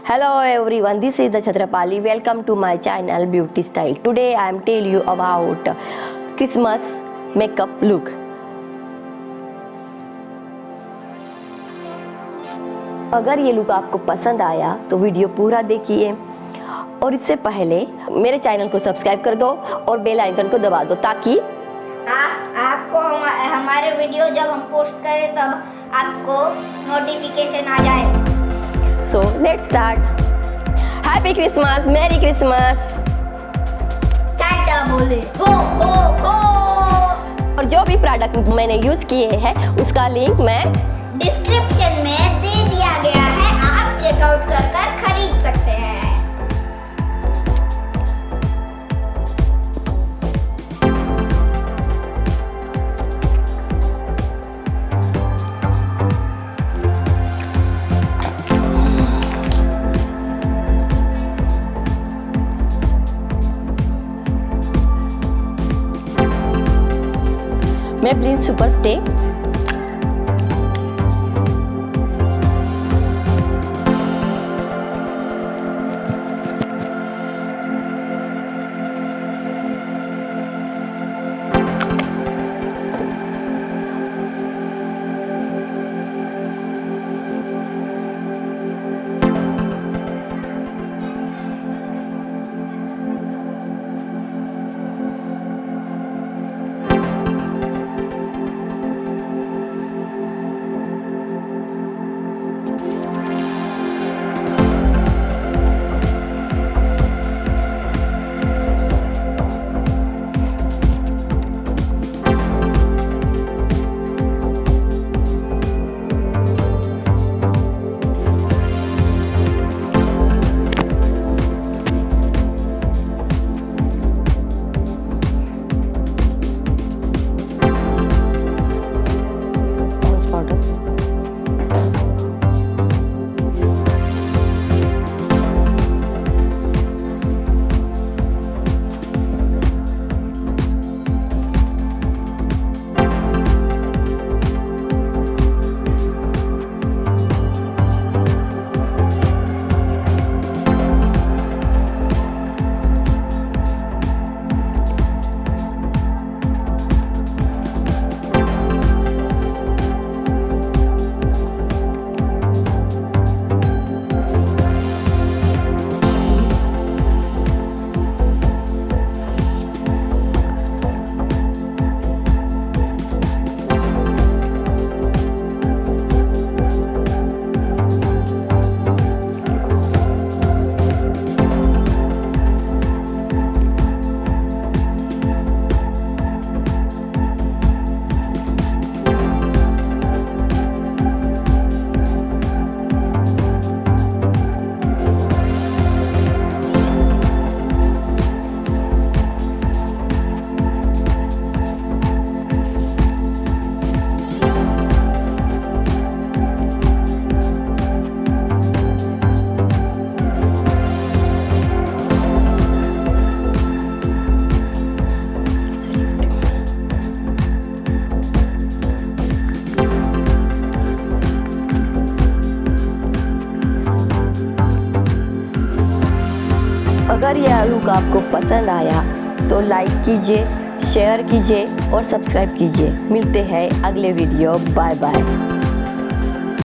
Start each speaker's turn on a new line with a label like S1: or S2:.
S1: Hello everyone, this is the Chhatrapali. Welcome to my channel Beauty Style. Today I am tell you about Christmas makeup look. अगर ये look आपको पसंद आया तो video पूरा देखिए और इससे पहले मेरे चैनल को सब्सक्राइब कर दो और बेल आइकन को दबा दो ताकि
S2: आपको हमारे वीडियो जब हम पोस्ट करें तब आपको नोटिफिकेशन आ जाए।
S1: So let's start. Happy Christmas, Merry Christmas.
S2: Santa बोले हो हो।
S1: और जो भी प्रोडक्ट मैंने यूज किए हैं उसका लिंक मैं
S2: डिस्क्रिप्शन में दे दिया गया है, आप चेकआउट कर खरीद सकते हैं।
S1: Maybelline Super Stay, अगर यह लुक आपको पसंद आया तो लाइक कीजिए, शेयर कीजिए और सब्सक्राइब कीजिए। मिलते हैं अगले वीडियो। Bye bye.